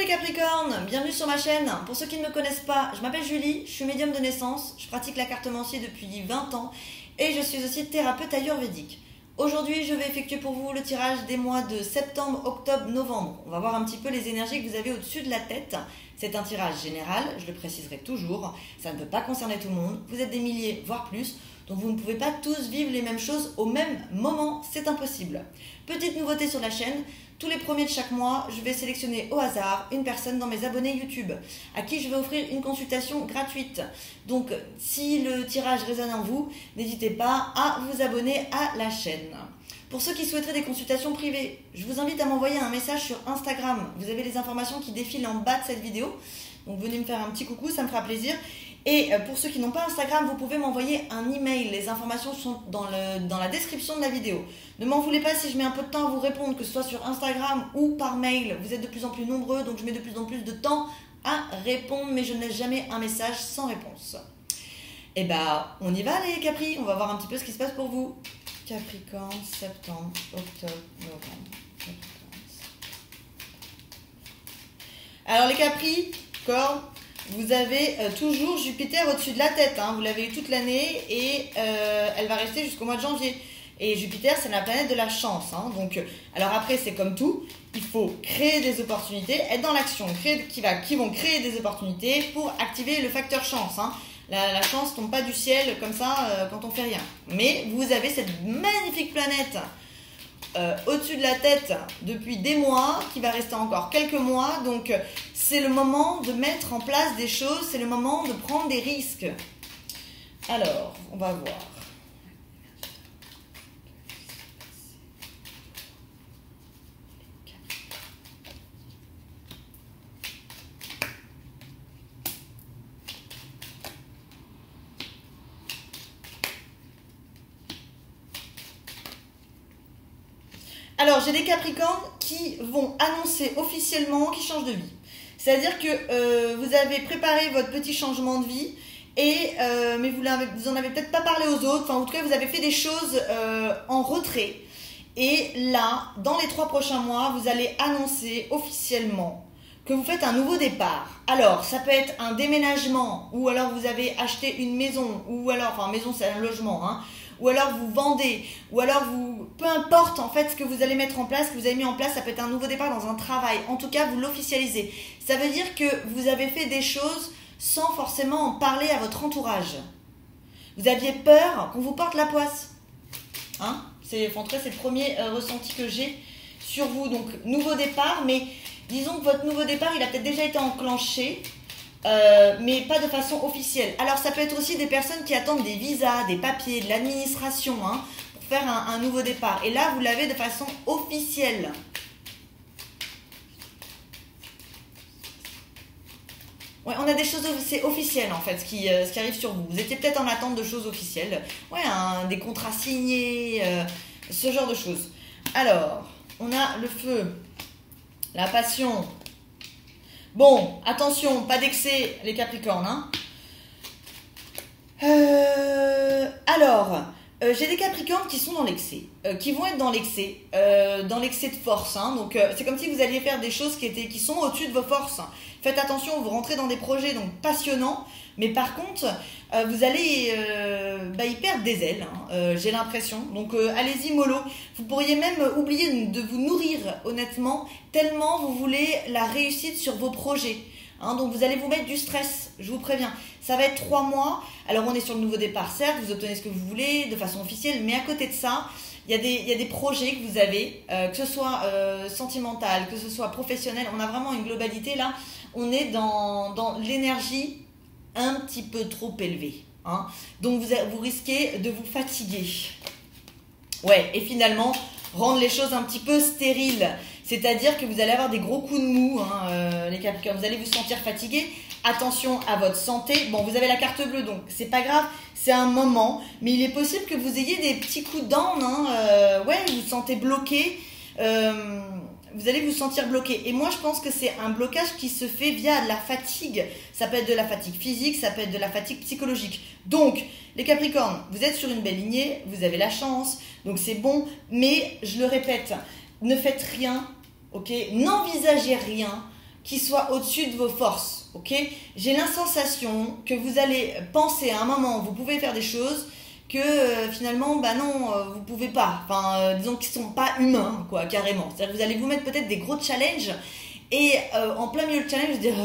les Capricornes, bienvenue sur ma chaîne. Pour ceux qui ne me connaissent pas, je m'appelle Julie, je suis médium de naissance, je pratique la cartomancie depuis 20 ans et je suis aussi thérapeute ayurvédique. Aujourd'hui, je vais effectuer pour vous le tirage des mois de septembre, octobre, novembre. On va voir un petit peu les énergies que vous avez au-dessus de la tête. C'est un tirage général, je le préciserai toujours, ça ne peut pas concerner tout le monde. Vous êtes des milliers, voire plus, donc vous ne pouvez pas tous vivre les mêmes choses au même moment, c'est impossible. Petite nouveauté sur la chaîne, tous les premiers de chaque mois, je vais sélectionner au hasard une personne dans mes abonnés YouTube à qui je vais offrir une consultation gratuite. Donc, si le tirage résonne en vous, n'hésitez pas à vous abonner à la chaîne. Pour ceux qui souhaiteraient des consultations privées, je vous invite à m'envoyer un message sur Instagram. Vous avez les informations qui défilent en bas de cette vidéo. Donc, venez me faire un petit coucou, ça me fera plaisir. Et pour ceux qui n'ont pas Instagram, vous pouvez m'envoyer un email. Les informations sont dans la description de la vidéo. Ne m'en voulez pas si je mets un peu de temps à vous répondre, que ce soit sur Instagram ou par mail. Vous êtes de plus en plus nombreux, donc je mets de plus en plus de temps à répondre, mais je ne laisse jamais un message sans réponse. Et bah, on y va les Capri, on va voir un petit peu ce qui se passe pour vous. Capricorne, septembre, octobre, novembre. Alors les Capricornes, vous avez toujours Jupiter au-dessus de la tête, hein. Vous l'avez eu toute l'année et elle va rester jusqu'au mois de janvier. Et Jupiter, c'est la planète de la chance, hein. Donc, alors après, c'est comme tout, il faut créer des opportunités, être dans l'action, qui vont créer des opportunités pour activer le facteur chance, hein. La chance tombe pas du ciel comme ça quand on fait rien. Mais vous avez cette magnifique planète au-dessus de la tête depuis des mois, qui va rester encore quelques mois. Donc, c'est le moment de mettre en place des choses, c'est le moment de prendre des risques. Alors, on va voir. Alors, j'ai des Capricornes qui vont annoncer officiellement qu'ils changent de vie. C'est-à-dire que vous avez préparé votre petit changement de vie, mais vous n'en avez peut-être pas parlé aux autres. Enfin, en tout cas, vous avez fait des choses en retrait. Et là, dans les 3 prochains mois, vous allez annoncer officiellement que vous faites un nouveau départ. Alors, ça peut être un déménagement, ou alors vous avez acheté une maison, ou alors, enfin, maison c'est un logement, hein, ou alors vous vendez, ou alors vous, peu importe en fait ce que vous allez mettre en place, que vous avez mis en place, ça peut être un nouveau départ dans un travail. En tout cas, vous l'officialisez. Ça veut dire que vous avez fait des choses sans forcément en parler à votre entourage. Vous aviez peur qu'on vous porte la poisse. Hein? En tout cas, c'est le premier ressenti que j'ai sur vous. Donc, nouveau départ, mais disons que votre nouveau départ, il a peut-être déjà été enclenché, mais pas de façon officielle. Alors, ça peut être aussi des personnes qui attendent des visas, des papiers, de l'administration, hein, pour faire un nouveau départ. Et là, vous l'avez de façon officielle. Ouais, on a des choses, c'est officiel en fait, ce qui arrive sur vous. Vous étiez peut-être en attente de choses officielles. Ouais, des contrats signés, ce genre de choses. Alors, on a le feu, la passion. Bon, attention, pas d'excès les Capricornes, hein. Alors, j'ai des Capricornes qui sont dans l'excès, qui vont être dans l'excès de force, hein. Donc, c'est comme si vous alliez faire des choses qui sont au-dessus de vos forces. Faites attention, vous rentrez dans des projets donc passionnants, mais par contre, vous allez y perdre des ailes, hein, j'ai l'impression. Donc, allez-y mollo. Vous pourriez même oublier de vous nourrir, honnêtement, tellement vous voulez la réussite sur vos projets. Hein, donc, vous allez vous mettre du stress, je vous préviens. Ça va être 3 mois. Alors, on est sur le nouveau départ, certes, vous obtenez ce que vous voulez de façon officielle, mais à côté de ça, il y a des projets que vous avez, que ce soit sentimental, que ce soit professionnel. On a vraiment une globalité là. On est dans l'énergie un petit peu trop élevée, hein. Donc vous risquez de vous fatiguer. Ouais, et finalement, rendre les choses un petit peu stériles. C'est-à-dire que vous allez avoir des gros coups de mou, hein, les Capricornes. Vous allez vous sentir fatigué. Attention à votre santé. Bon, vous avez la carte bleue, donc c'est pas grave, c'est un moment. Mais il est possible que vous ayez des petits coups de down, hein, ouais, vous vous sentez bloqué. Vous allez vous sentir bloqué. Et moi, je pense que c'est un blocage qui se fait via de la fatigue. Ça peut être de la fatigue physique, ça peut être de la fatigue psychologique. Donc, les Capricornes, vous êtes sur une belle lignée, vous avez la chance, donc c'est bon. Mais, je le répète, ne faites rien, ok? N'envisagez rien qui soit au-dessus de vos forces, ok? J'ai la sensation que vous allez penser à un moment où vous pouvez faire des choses que finalement, bah non, vous pouvez pas. Enfin, disons qu'ils sont pas humains, quoi, carrément. C'est-à-dire que vous allez vous mettre peut-être des gros challenges et en plein milieu de challenge, vous dire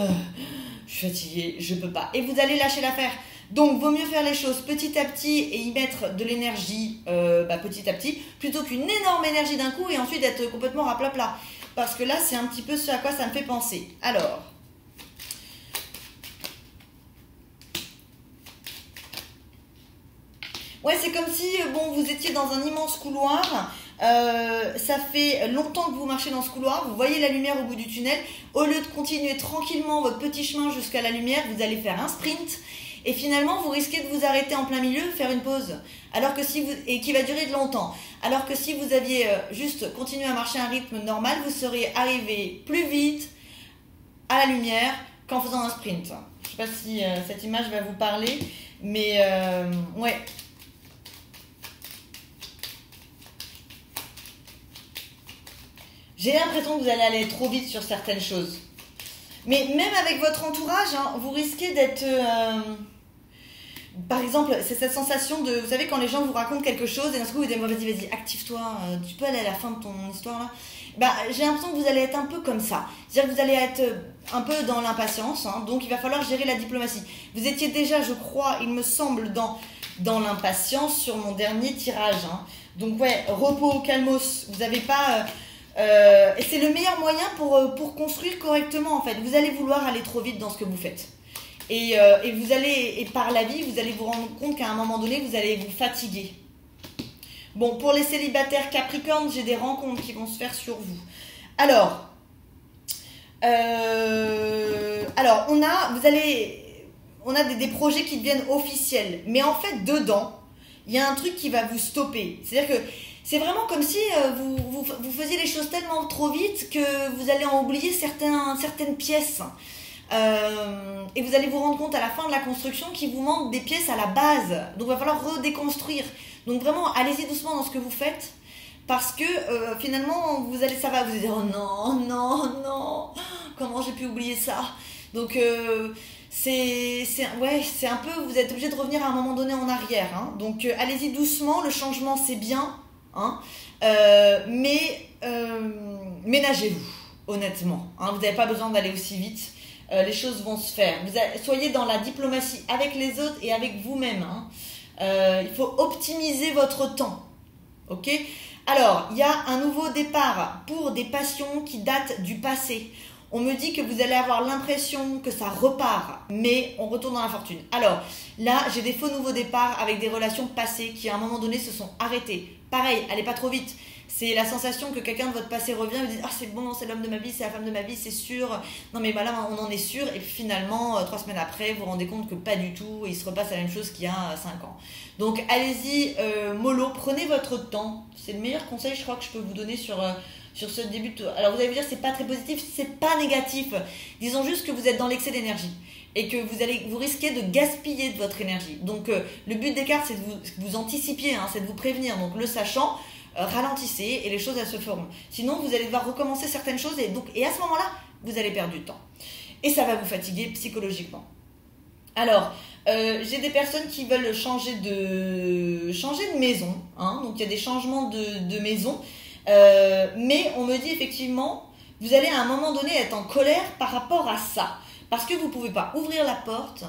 je suis fatiguée, je peux pas. Et vous allez lâcher l'affaire. Donc, vaut mieux faire les choses petit à petit et y mettre de l'énergie petit à petit, plutôt qu'une énorme énergie d'un coup et ensuite être complètement raplapla. Parce que là, c'est un petit peu ce à quoi ça me fait penser. Alors, ouais, c'est comme si vous étiez dans un immense couloir. Ça fait longtemps que vous marchez dans ce couloir, vous voyez la lumière au bout du tunnel. Au lieu de continuer tranquillement votre petit chemin jusqu'à la lumière, vous allez faire un sprint. Et finalement, vous risquez de vous arrêter en plein milieu, faire une pause, et qui va durer de longtemps. Alors que si vous aviez juste continué à marcher à un rythme normal, vous seriez arrivé plus vite à la lumière qu'en faisant un sprint. Je ne sais pas si cette image va vous parler, mais ouais. J'ai l'impression que vous allez aller trop vite sur certaines choses. Mais même avec votre entourage, vous risquez d'être... Par exemple, c'est cette sensation de... Vous savez, quand les gens vous racontent quelque chose, et d'un coup, vous dites, vas-y, active-toi, tu peux aller à la fin de ton histoire, là. J'ai l'impression que vous allez être un peu comme ça. C'est-à-dire que vous allez être un peu dans l'impatience, donc il va falloir gérer la diplomatie. Vous étiez déjà, je crois, il me semble, dans l'impatience sur mon dernier tirage. Donc ouais, repos, calmos, vous n'avez pas... et c'est le meilleur moyen pour construire correctement, en fait. Vous allez vouloir aller trop vite dans ce que vous faites. Et par la vie, vous allez vous rendre compte qu'à un moment donné, vous allez vous fatiguer. Bon, pour les célibataires Capricorne, j'ai des rencontres qui vont se faire sur vous. Alors, on a des projets qui deviennent officiels. Mais en fait, dedans, il y a un truc qui va vous stopper. C'est-à-dire que c'est vraiment comme si vous faisiez les choses tellement trop vite que vous allez en oublier certaines pièces. Et vous allez vous rendre compte à la fin de la construction qu'il vous manque des pièces à la base. Donc il va falloir redéconstruire. Donc vraiment, allez-y doucement dans ce que vous faites. Parce que finalement, ça va vous dire oh non, comment j'ai pu oublier ça. Donc c'est un peu, vous êtes obligé de revenir à un moment donné en arrière. Donc allez-y doucement, le changement c'est bien. Mais ménagez-vous, honnêtement. Vous n'avez pas besoin d'aller aussi vite. Les choses vont se faire. Soyez dans la diplomatie avec les autres et avec vous-même. Il faut optimiser votre temps. Ok ? Alors, il y a un nouveau départ pour des passions qui datent du passé. On me dit que vous allez avoir l'impression que ça repart, mais on retourne dans la fortune. Alors, là, j'ai des faux nouveaux départs avec des relations passées qui, à un moment donné, se sont arrêtées. Pareil, allez pas trop vite. C'est la sensation que quelqu'un de votre passé revient et vous dit « Ah, c'est bon, c'est l'homme de ma vie, c'est la femme de ma vie, c'est sûr. » Non, mais là, on en est sûr. Et puis finalement, 3 semaines après, vous vous rendez compte que pas du tout. Il se repasse la même chose qu'il y a 5 ans. Donc, allez-y, mollo, prenez votre temps. C'est le meilleur conseil, je crois, que je peux vous donner sur ce début. Alors, vous allez me dire, c'est pas très positif, c'est pas négatif. Disons juste que vous êtes dans l'excès d'énergie et que vous risquez de gaspiller de votre énergie. Donc, le but des cartes, c'est de vous anticipiez, c'est de vous prévenir. Donc, le sachant, ralentissez et les choses, elles se feront. Sinon, vous allez devoir recommencer certaines choses et à ce moment-là, vous allez perdre du temps. Et ça va vous fatiguer psychologiquement. Alors, j'ai des personnes qui veulent changer de maison. Donc, il y a des changements de maison. Mais on me dit effectivement, vous allez à un moment donné être en colère par rapport à ça. Parce que vous ne pouvez pas ouvrir la porte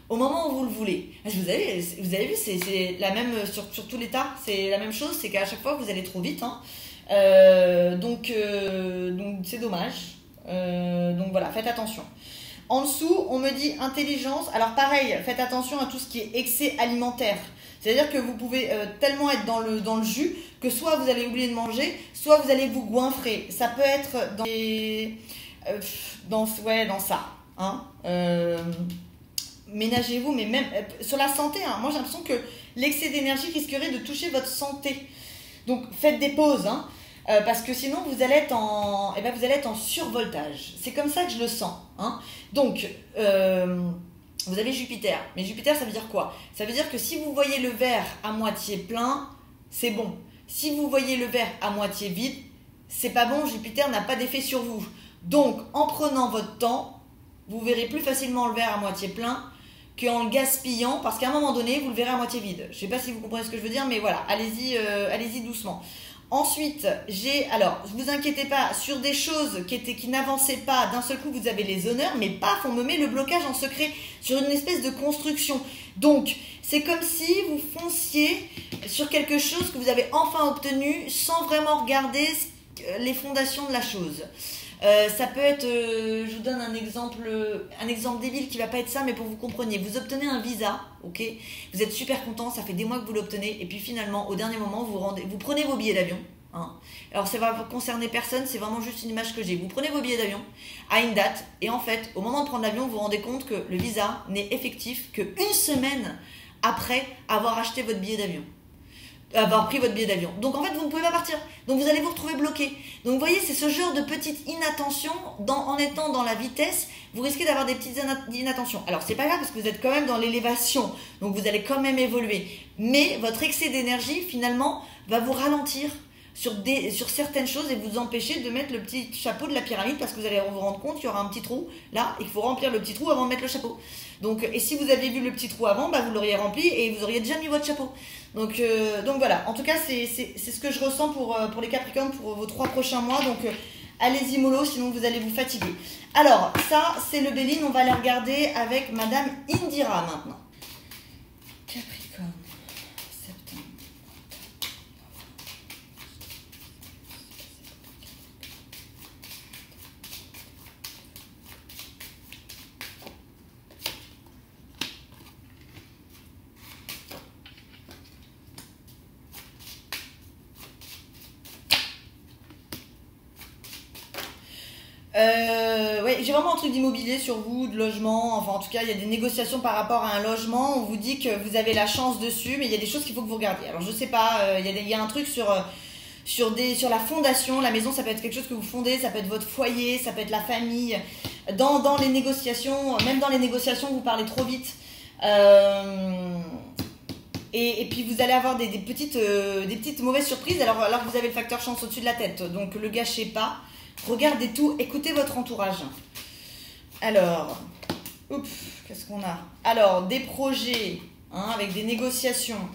au moment où vous le voulez. Vous avez vu, c'est la même sur tout l'état, c'est la même chose, c'est qu'à chaque fois vous allez trop vite. Donc c'est dommage. Donc voilà, faites attention. En dessous, on me dit intelligence. Alors pareil, faites attention à tout ce qui est excès alimentaire. C'est-à-dire que vous pouvez tellement être dans le jus que soit vous allez oublier de manger, soit vous allez vous goinfrer. Ça peut être dans ça. Ménagez-vous, mais même sur la santé. Moi, j'ai l'impression que l'excès d'énergie risquerait de toucher votre santé. Donc, faites des pauses. Parce que sinon vous allez être en survoltage. C'est comme ça que je le sens. Donc, vous avez Jupiter. Mais Jupiter, ça veut dire quoi? Ça veut dire que si vous voyez le verre à moitié plein, c'est bon. Si vous voyez le verre à moitié vide, c'est pas bon. Jupiter n'a pas d'effet sur vous. Donc, en prenant votre temps, vous verrez plus facilement le verre à moitié plein qu'en le gaspillant, parce qu'à un moment donné, vous le verrez à moitié vide. Je ne sais pas si vous comprenez ce que je veux dire, mais voilà, allez-y doucement. Ensuite, alors, ne vous inquiétez pas, sur des choses qui n'avançaient pas, d'un seul coup, vous avez les honneurs, mais paf, on me met le blocage en secret sur une espèce de construction. Donc, c'est comme si vous fonciez sur quelque chose que vous avez enfin obtenu sans vraiment regarder les fondations de la chose. Ça peut être, je vous donne un exemple débile qui va pas être ça, mais pour que vous compreniez. Vous obtenez un visa, ok, vous êtes super content, ça fait des mois que vous l'obtenez, et puis finalement, au dernier moment, vous prenez vos billets d'avion. Hein. Alors ça va concerner personne, c'est vraiment juste une image que j'ai. Vous prenez vos billets d'avion à une date, et en fait, au moment de prendre l'avion, vous vous rendez compte que le visa n'est effectif qu'une semaine après avoir acheté votre billet d'avion. Avoir pris votre billet d'avion. Donc en fait, vous ne pouvez pas partir. Donc vous allez vous retrouver bloqué. Donc vous voyez, c'est ce genre de petite inattention. En étant dans la vitesse, vous risquez d'avoir des petites inattentions. Alors c'est pas grave parce que vous êtes quand même dans l'élévation. Donc vous allez quand même évoluer. Mais votre excès d'énergie, finalement, va vous ralentir sur certaines choses et vous empêcher de mettre le petit chapeau de la pyramide parce que vous allez vous rendre compte qu'il y aura un petit trou là et qu'il faut remplir le petit trou avant de mettre le chapeau. Donc, et si vous aviez vu le petit trou avant, bah, vous l'auriez rempli et vous auriez déjà mis votre chapeau. Donc voilà, en tout cas c'est ce que je ressens pour les Capricornes pour vos 3 prochains mois. Donc allez-y mollo, sinon vous allez vous fatiguer. Alors ça c'est le Béline, on va aller regarder avec Madame Indira maintenant. Capricorne, septembre. Ouais, j'ai vraiment un truc d'immobilier sur vous, de logement, enfin en tout cas il y a des négociations par rapport à un logement, on vous dit que vous avez la chance dessus, mais il y a des choses qu'il faut que vous regardiez. Alors je sais pas, il y a un truc sur la fondation, la maison ça peut être quelque chose que vous fondez, ça peut être votre foyer, ça peut être la famille. Dans les négociations, même dans les négociations vous parlez trop vite. Et puis vous allez avoir des petites mauvaises surprises alors que vous avez le facteur chance au-dessus de la tête, donc le gâchez pas. Regardez tout, écoutez votre entourage. Alors, qu'est-ce qu'on a? Alors, des projets avec des négociations.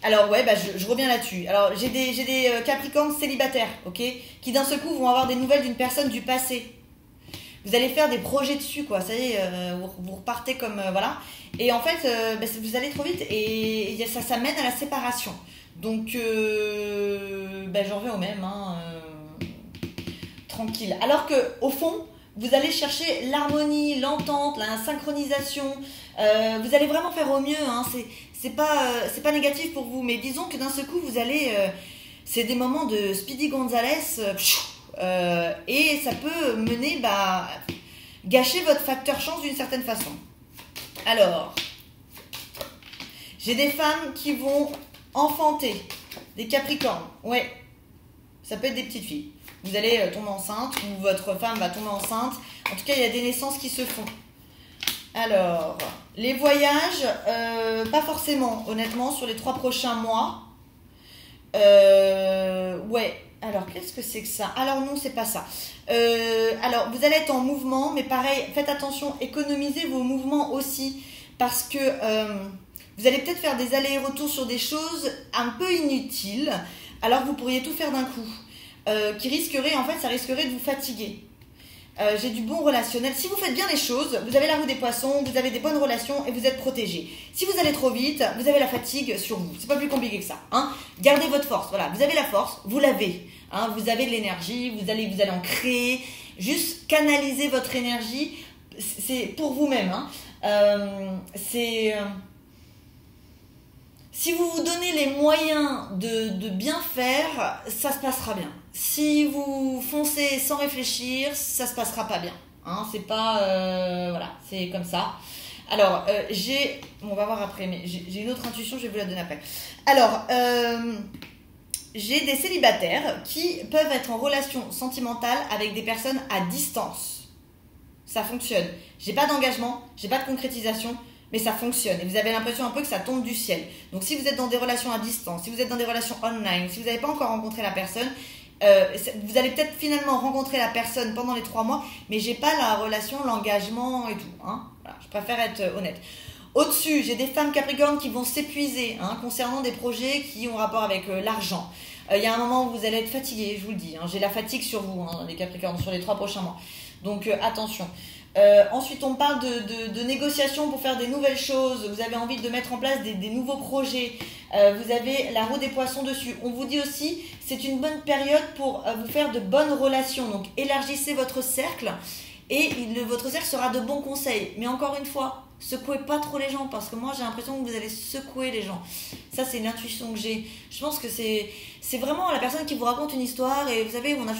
Alors ouais, bah, je reviens là-dessus. Alors j'ai des Capricornes célibataires, ok, qui d'un seul coup vont avoir des nouvelles d'une personne du passé. Vous allez faire des projets dessus, quoi. Ça y est, vous repartez comme voilà. Et en fait, bah, vous allez trop vite et ça mène à la séparation. Donc, ben, j'en reviens au même, tranquille. Alors que au fond, vous allez chercher l'harmonie, l'entente, la synchronisation. Vous allez vraiment faire au mieux. C'est pas négatif pour vous, mais disons que d'un seul coup, vous allez, c'est des moments de Speedy Gonzalez, et ça peut mener, gâcher votre facteur chance d'une certaine façon. Alors, j'ai des femmes qui vont enfanter, des Capricornes, ouais, ça peut être des petites filles. Vous allez tomber enceinte ou votre femme va tomber enceinte. En tout cas, il y a des naissances qui se font. Alors, les voyages, pas forcément, honnêtement, sur les 3 prochains mois. Ouais, alors qu'est-ce que c'est que ça? Alors non, c'est pas ça. Alors, vous allez être en mouvement, mais pareil, faites attention, économisez vos mouvements aussi, parce que... vous allez peut-être faire des allers-retours sur des choses un peu inutiles, alors que vous pourriez tout faire d'un coup, qui risquerait, en fait, ça risquerait de vous fatiguer. J'ai du bon relationnel. Si vous faites bien les choses, vous avez la roue des poissons, vous avez des bonnes relations et vous êtes protégé. Si vous allez trop vite, vous avez la fatigue sur vous. C'est pas plus compliqué que ça. Gardez votre force. Voilà, vous avez la force, vous l'avez. Vous avez de l'énergie, vous allez en créer. Juste canaliser votre énergie. C'est pour vous-même. Si vous vous donnez les moyens de bien faire, ça se passera bien. Si vous foncez sans réfléchir, ça se passera pas bien. C'est pas... voilà, c'est comme ça. Alors, on va voir après, mais j'ai une autre intuition, je vais vous la donner après. Alors, j'ai des célibataires qui peuvent être en relation sentimentale avec des personnes à distance. Ça fonctionne. J'ai pas d'engagement, j'ai pas de concrétisation, mais ça fonctionne. Et vous avez l'impression un peu que ça tombe du ciel. Donc si vous êtes dans des relations à distance, si vous êtes dans des relations online, si vous n'avez pas encore rencontré la personne, Vous allez peut-être finalement rencontrer la personne pendant les 3 mois, mais j'ai pas la relation, l'engagement et tout. Hein. Voilà, je préfère être honnête. Au-dessus, j'ai des femmes Capricorne qui vont s'épuiser concernant des projets qui ont rapport avec l'argent. Il y a un moment où vous allez être fatigué, je vous le dis. J'ai la fatigue sur vous, les Capricornes, sur les 3 prochains mois. Donc attention. Ensuite, on parle de négociations pour faire des nouvelles choses. Vous avez envie de mettre en place des nouveaux projets. Vous avez la roue des poissons dessus. On vous dit aussi, c'est une bonne période pour vous faire de bonnes relations. Donc, élargissez votre cercle et votre cercle sera de bons conseils. Mais encore une fois, secouez pas trop les gens parce que moi, j'ai l'impression que vous allez secouer les gens. Ça, c'est l'intuition que j'ai. Je pense que c'est vraiment la personne qui vous raconte une histoire. Et vous savez, on a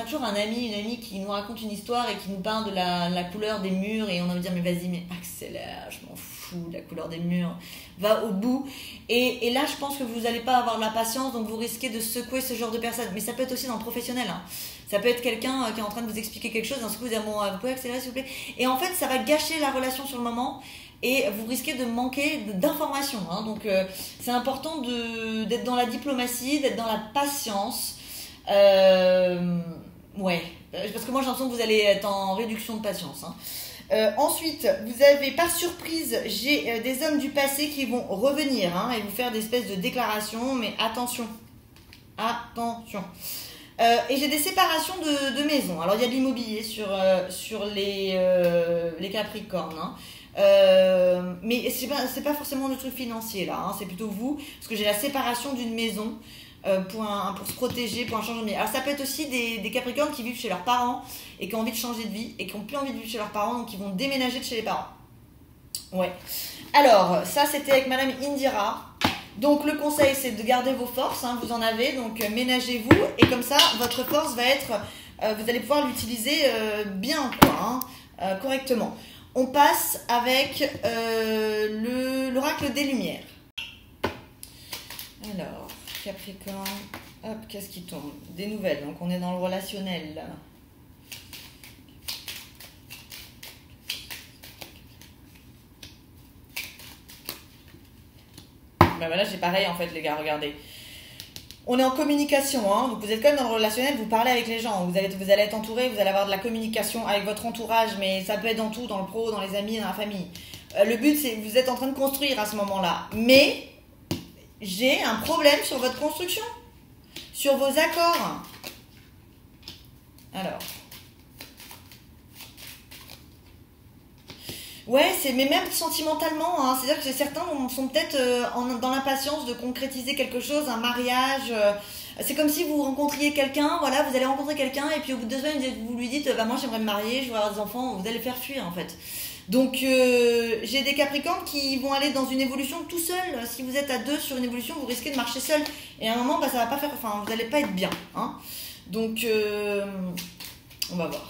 toujours un ami, une amie qui nous raconte une histoire et qui nous parle de la couleur des murs. Et on a envie de dire, mais vas-y, mais accélère, je m'en fous de la couleur des murs. Va au bout. Et là, je pense que vous n'allez pas avoir de la patience, donc vous risquez de secouer ce genre de personne. Mais ça peut être aussi dans le professionnel. Ça peut être quelqu'un qui est en train de vous expliquer quelque chose. D'un coup, vous dites, bon, vous pouvez accélérer, s'il vous plaît. Et en fait, ça va gâcher la relation sur le moment. Et vous risquez de manquer d'informations. Donc, c'est important d'être dans la diplomatie, d'être dans la patience. Ouais. Parce que moi, j'ai l'impression que vous allez être en réduction de patience. Ensuite, vous avez, par surprise, j'ai des hommes du passé qui vont revenir et vous faire des espèces de déclarations. Mais attention. Attention. Et j'ai des séparations de maisons. Alors, il y a de l'immobilier sur les Capricornes. Mais c'est pas forcément le truc financier là, c'est plutôt vous, parce que j'ai la séparation d'une maison pour se protéger, pour un changement de vie. Alors ça peut être aussi des Capricornes qui vivent chez leurs parents et qui ont envie de changer de vie et qui n'ont plus envie de vivre chez leurs parents, donc qui vont déménager de chez les parents. Ouais. Alors ça c'était avec Madame Indira. Donc le conseil c'est de garder vos forces, vous en avez, donc ménagez-vous et comme ça votre force va être, vous allez pouvoir l'utiliser bien correctement. On passe avec l'oracle des Lumières. Alors, Capricorne, hop, qu'est-ce qui tombe? Des nouvelles, donc on est dans le relationnel là. Ben voilà, j'ai pareil en fait les gars, regardez. On est en communication, donc vous êtes quand même dans le relationnel, vous parlez avec les gens, vous allez être entouré, vous allez avoir de la communication avec votre entourage, mais ça peut être dans tout, dans le pro, dans les amis, dans la famille. Le but c'est que vous êtes en train de construire à ce moment-là, mais j'ai un problème sur votre construction, sur vos accords. Alors... Ouais, mais même sentimentalement, c'est-à-dire que certains sont peut-être dans l'impatience de concrétiser quelque chose, un mariage. C'est comme si vous rencontriez quelqu'un, voilà, vous allez rencontrer quelqu'un et puis au bout de 2 semaines, vous lui dites, moi j'aimerais me marier, je veux avoir des enfants, vous allez le faire fuir en fait. Donc j'ai des Capricornes qui vont aller dans une évolution tout seul. Si vous êtes à 2 sur une évolution, vous risquez de marcher seul. Et à un moment, ça va pas faire, vous n'allez pas être bien. Donc on va voir.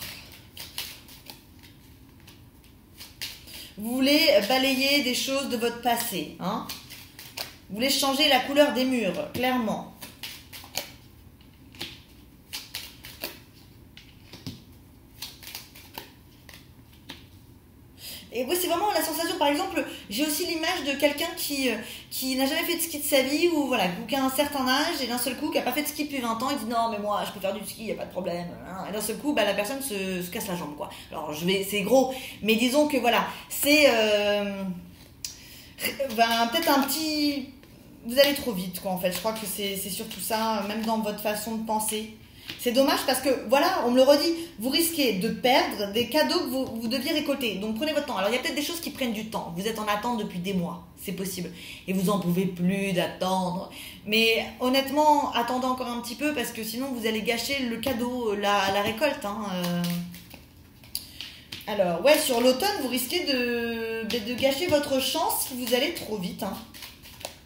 Vous voulez balayer des choses de votre passé. Vous voulez changer la couleur des murs, clairement. Et oui, c'est vraiment la sensation, par exemple, j'ai aussi l'image de quelqu'un qui n'a jamais fait de ski de sa vie ou qui a un certain âge et d'un seul coup, qui n'a pas fait de ski depuis 20 ans, il dit non, mais moi, je peux faire du ski, il n'y a pas de problème. Et d'un seul coup, la personne se casse la jambe, quoi. Alors, c'est gros, mais disons que voilà, c'est peut-être un petit... Vous allez trop vite, quoi, en fait. Je crois que c'est surtout ça, même dans votre façon de penser. C'est dommage parce que, voilà, on me le redit, vous risquez de perdre des cadeaux que vous deviez récolter. Donc prenez votre temps. Alors il y a peut-être des choses qui prennent du temps. Vous êtes en attente depuis des mois, c'est possible. Et vous en pouvez plus d'attendre. Mais honnêtement, attendez encore un petit peu parce que sinon vous allez gâcher le cadeau, la récolte. Alors, ouais, sur l'automne, vous risquez de gâcher votre chance si vous allez trop vite.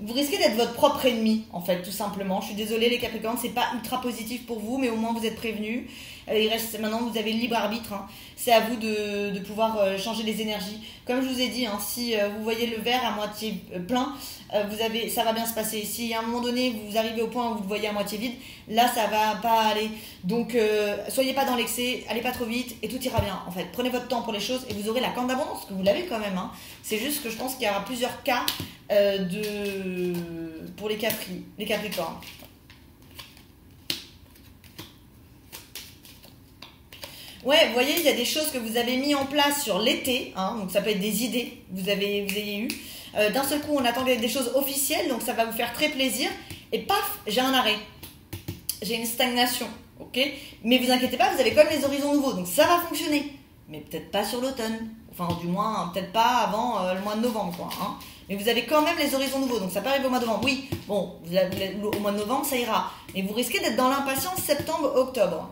Vous risquez d'être votre propre ennemi, en fait, tout simplement. Je suis désolée, les Capricornes, c'est pas ultra positif pour vous, mais au moins vous êtes prévenus. Il reste maintenant, vous avez le libre arbitre. C'est à vous de pouvoir changer les énergies. Comme je vous ai dit, si vous voyez le verre à moitié plein, ça va bien se passer. Si à un moment donné, vous arrivez au point où vous le voyez à moitié vide, là, ça va pas aller. Donc, soyez pas dans l'excès, allez pas trop vite et tout ira bien, en fait. Prenez votre temps pour les choses et vous aurez la corne d'abondance, que vous l'avez quand même. C'est juste que je pense qu'il y aura plusieurs cas pour les Capricornes. Ouais, vous voyez, il y a des choses que vous avez mis en place sur l'été, hein, donc ça peut être des idées que vous ayez eues. D'un seul coup, on attend des choses officielles, donc ça va vous faire très plaisir. Et paf, j'ai un arrêt. J'ai une stagnation, ok? Mais vous inquiétez pas, vous avez quand même les horizons nouveaux, donc ça va fonctionner. Mais peut-être pas sur l'automne. Enfin, du moins, peut-être pas avant le mois de novembre, quoi. Hein. Mais vous avez quand même les horizons nouveaux, donc ça peut arriver au mois de novembre. Oui, bon, au mois de novembre, ça ira. Mais vous risquez d'être dans l'impatience septembre-octobre.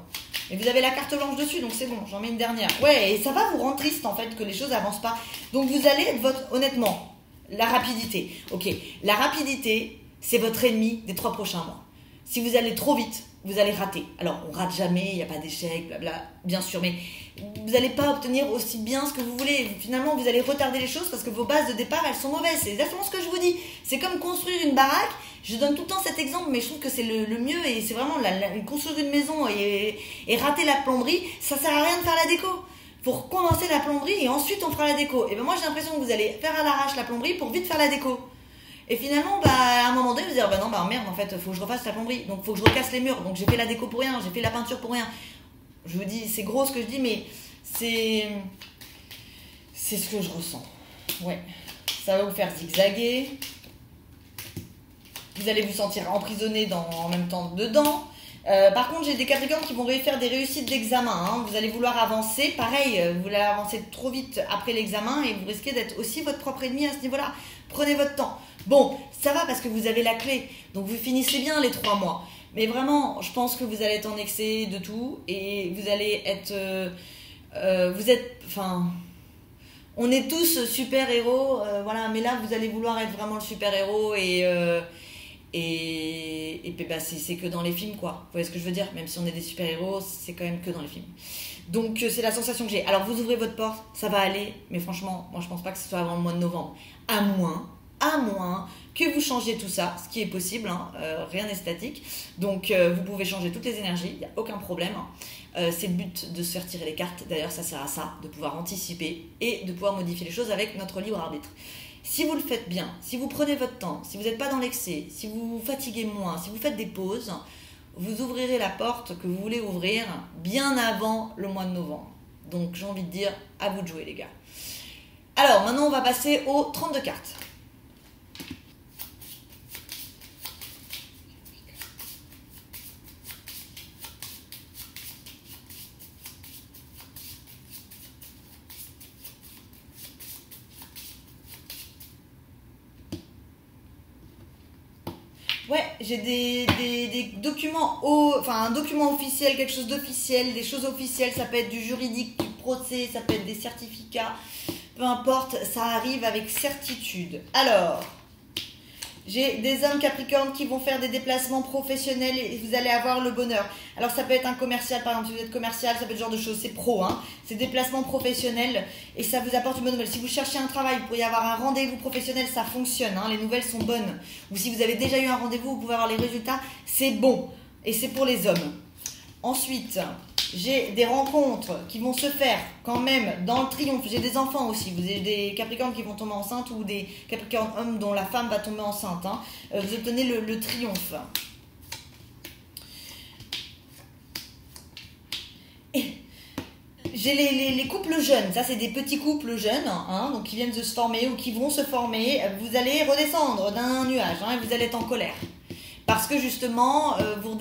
Et vous avez la carte blanche dessus, donc c'est bon, j'en mets une dernière. Ouais, et ça va vous rendre triste, en fait, que les choses n'avancent pas. Donc vous allez être honnêtement, la rapidité. Ok, la rapidité, c'est votre ennemi des 3 prochains mois. Si vous allez trop vite, vous allez rater. Alors, on rate jamais, il n'y a pas d'échec, blabla, bien sûr, mais vous n'allez pas obtenir aussi bien ce que vous voulez. Finalement, vous allez retarder les choses parce que vos bases de départ, elles sont mauvaises. C'est exactement ce que je vous dis. C'est comme construire une baraque. Je donne tout le temps cet exemple, mais je trouve que c'est le mieux et c'est vraiment construire une maison et rater la plomberie, ça sert à rien de faire la déco. Pour commencer la plomberie et ensuite on fera la déco. Et ben moi j'ai l'impression que vous allez faire à l'arrache la plomberie pour vite faire la déco. Et finalement, à un moment donné, vous allez dire, non, merde, en fait, faut que je refasse la plomberie. Donc, faut que je recasse les murs. Donc, j'ai fait la déco pour rien, j'ai fait la peinture pour rien. Je vous dis, c'est gros ce que je dis, mais c'est ce que je ressens. Ouais. Ça va vous faire zigzaguer. Vous allez vous sentir emprisonné en même temps dedans. Par contre, j'ai des Capricornes qui vont faire des réussites d'examen. Hein. Vous allez vouloir avancer. Pareil, vous allez avancer trop vite après l'examen et vous risquez d'être aussi votre propre ennemi à ce niveau-là. Prenez votre temps. Bon, ça va parce que vous avez la clé. Donc, vous finissez bien les 3 mois. Mais vraiment, je pense que vous allez être en excès de tout et vous allez être... on est tous super-héros, voilà. Mais là, vous allez vouloir être vraiment le super-héros et puis c'est que dans les films, quoi. Vous voyez ce que je veux dire? Même si on est des super-héros, c'est quand même que dans les films. Donc c'est la sensation que j'ai. Alors vous ouvrez votre porte, ça va aller, mais franchement, moi je pense pas que ce soit avant le mois de novembre. À moins que vous changiez tout ça, ce qui est possible, hein, rien n'est statique. Donc vous pouvez changer toutes les énergies, il n'y a aucun problème. C'est le but de se faire tirer les cartes. D'ailleurs, ça sert à ça, de pouvoir anticiper et de pouvoir modifier les choses avec notre libre arbitre. Si vous le faites bien, si vous prenez votre temps, si vous n'êtes pas dans l'excès, si vous vous fatiguez moins, si vous faites des pauses, vous ouvrirez la porte que vous voulez ouvrir bien avant le mois de novembre. Donc j'ai envie de dire, à vous de jouer les gars. Alors maintenant on va passer aux 32 cartes. Ouais, j'ai des documents, un document officiel, quelque chose d'officiel, des choses officielles, ça peut être du juridique, du procès, ça peut être des certificats, peu importe, ça arrive avec certitude. Alors, j'ai des hommes Capricornes qui vont faire des déplacements professionnels et vous allez avoir le bonheur. Alors ça peut être un commercial, par exemple, si vous êtes commercial, ça peut être ce genre de choses, c'est pro, hein. C'est déplacements professionnels et ça vous apporte une bonne nouvelle. Si vous cherchez un travail, vous pourriez avoir un rendez-vous professionnel, ça fonctionne, hein, les nouvelles sont bonnes. Ou si vous avez déjà eu un rendez-vous, vous pouvez avoir les résultats, c'est bon. Et c'est pour les hommes. Ensuite, j'ai des rencontres qui vont se faire quand même dans le triomphe. J'ai des enfants aussi. Vous avez des Capricornes qui vont tomber enceintes ou des Capricornes hommes dont la femme va tomber enceinte. Hein. Vous obtenez le triomphe. Et j'ai les couples jeunes. Ça, c'est des petits couples jeunes hein, donc qui viennent de se former ou qui vont se former. Vous allez redescendre d'un nuage hein, et vous allez être en colère. Parce que justement, vous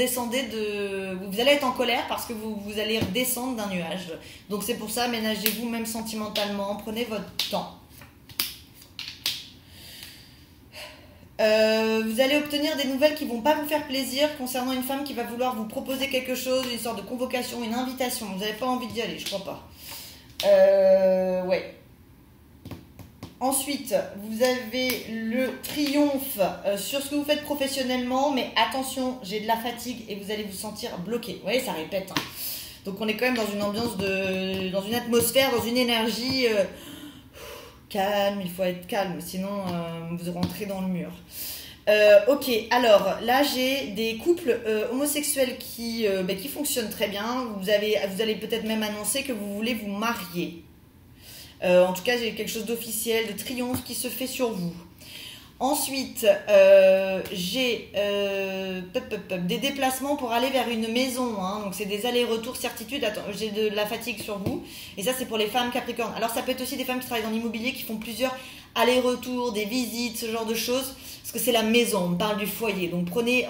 allez être en colère parce que vous allez redescendre d'un nuage. Donc c'est pour ça, ménagez-vous même sentimentalement, prenez votre temps. Vous allez obtenir des nouvelles qui vont pas vous faire plaisir concernant une femme qui va vouloir vous proposer quelque chose, une sorte de convocation, une invitation. Vous n'avez pas envie d'y aller, je crois pas. Ouais. Ensuite, vous avez le triomphe sur ce que vous faites professionnellement, mais attention, j'ai de la fatigue et vous allez vous sentir bloqué. Vous voyez, ça répète. Hein. Donc on est quand même dans une ambiance, dans une atmosphère, dans une énergie calme, il faut être calme, sinon vous rentrez dans le mur. Ok, alors là j'ai des couples homosexuels qui fonctionnent très bien. Vous allez peut-être même annoncer que vous voulez vous marier. En tout cas, j'ai quelque chose d'officiel, de triomphe qui se fait sur vous. Ensuite, j'ai des déplacements pour aller vers une maison. Hein. Donc, c'est des allers-retours certitude. Attends, j'ai de la fatigue sur vous. Et ça, c'est pour les femmes Capricorne. Alors, ça peut être aussi des femmes qui travaillent dans l'immobilier, qui font plusieurs allers-retours, des visites, ce genre de choses. Parce que c'est la maison, on parle du foyer. Donc, prenez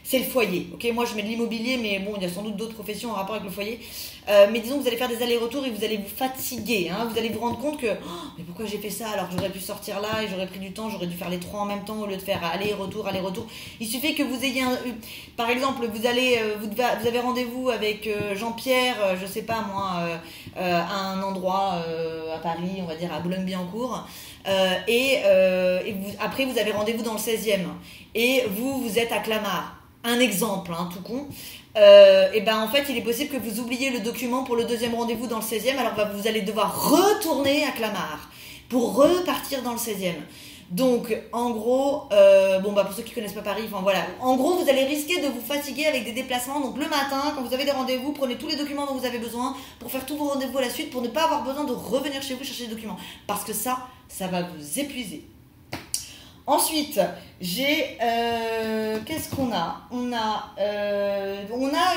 c'est le foyer. Ok, moi, je mets de l'immobilier, mais bon, il y a sans doute d'autres professions en rapport avec le foyer. Mais disons que vous allez faire des allers-retours et vous allez vous fatiguer. Hein. Vous allez vous rendre compte que mais pourquoi j'ai fait ça alors que j'aurais pu sortir là et j'aurais pris du temps, j'aurais dû faire les 3 en même temps au lieu de faire aller-retour, aller-retour. Il suffit que vous ayez par exemple, vous avez rendez-vous avec Jean-Pierre, je sais pas moi, à un endroit à Paris, on va dire à Boulogne-Billancourt. Après, vous avez rendez-vous dans le 16e. Et vous êtes à Clamart. Un exemple, hein, tout con. Et ben en fait, il est possible que vous oubliez le document pour le deuxième rendez-vous dans le 16e. Alors vous allez devoir retourner à Clamart pour repartir dans le 16e. Donc, en gros, pour ceux qui connaissent pas Paris, enfin voilà. En gros, vous allez risquer de vous fatiguer avec des déplacements. Donc, le matin, quand vous avez des rendez-vous, prenez tous les documents dont vous avez besoin pour faire tous vos rendez-vous à la suite, pour ne pas avoir besoin de revenir chez vous chercher les documents. Parce que ça va vous épuiser. Ensuite, j'ai... qu'est-ce qu'on a ? On a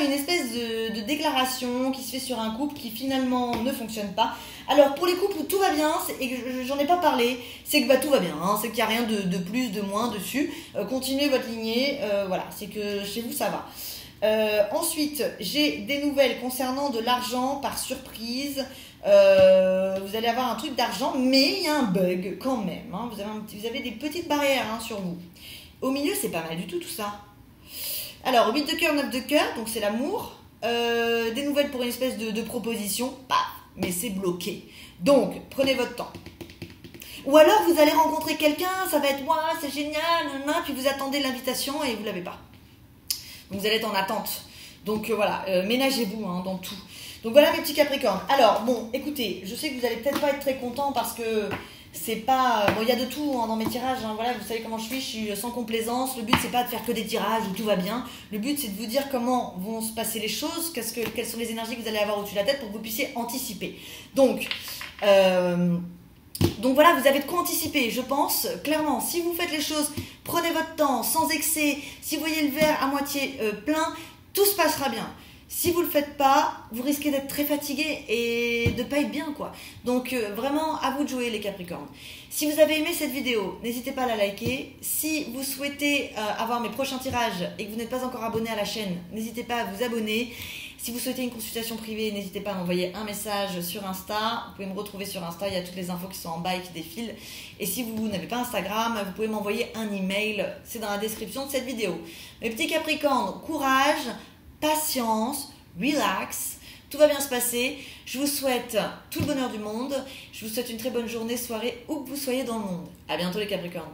une espèce de déclaration qui se fait sur un couple qui finalement ne fonctionne pas. Alors, pour les couples où tout va bien, et que j'en ai pas parlé, c'est que tout va bien. Hein, c'est qu'il n'y a rien de plus, de moins dessus. Continuez votre lignée. Voilà, c'est que chez vous, ça va. Ensuite, j'ai des nouvelles concernant de l'argent par surprise. Vous allez avoir un truc d'argent, mais il y a un bug quand même. Hein. Vous avez des petites barrières sur vous. Au milieu, c'est pas mal du tout ça. Alors, 8 de cœur, 9 de cœur, donc c'est l'amour. Des nouvelles pour une espèce de proposition, paf, mais c'est bloqué. Donc, prenez votre temps. Ou alors, vous allez rencontrer quelqu'un, ça va être moi, c'est génial, puis vous attendez l'invitation et vous l'avez pas. Donc, vous allez être en attente. Donc, voilà, ménagez-vous dans tout. Donc voilà mes petits Capricornes. Alors bon, écoutez, je sais que vous allez peut-être pas être très contents parce que c'est pas... Bon, il y a de tout dans mes tirages, voilà, vous savez comment je suis sans complaisance. Le but c'est pas de faire que des tirages où tout va bien. Le but c'est de vous dire comment vont se passer les choses, quelles sont les énergies que vous allez avoir au-dessus de la tête pour que vous puissiez anticiper. Donc voilà, vous avez de quoi anticiper, je pense, clairement. Si vous faites les choses, prenez votre temps, sans excès. Si vous voyez le verre à moitié plein, tout se passera bien. Si vous ne le faites pas, vous risquez d'être très fatigué et de ne pas être bien, quoi. Donc, vraiment, à vous de jouer, les Capricornes. Si vous avez aimé cette vidéo, n'hésitez pas à la liker. Si vous souhaitez avoir mes prochains tirages et que vous n'êtes pas encore abonné à la chaîne, n'hésitez pas à vous abonner. Si vous souhaitez une consultation privée, n'hésitez pas à m'envoyer un message sur Insta. Vous pouvez me retrouver sur Insta, il y a toutes les infos qui sont en bas et qui défilent. Et si vous n'avez pas Instagram, vous pouvez m'envoyer un email. C'est dans la description de cette vidéo. Mes petits Capricornes, courage, patience, relax, tout va bien se passer. Je vous souhaite tout le bonheur du monde. Je vous souhaite une très bonne journée, soirée, où que vous soyez dans le monde. À bientôt les Capricornes.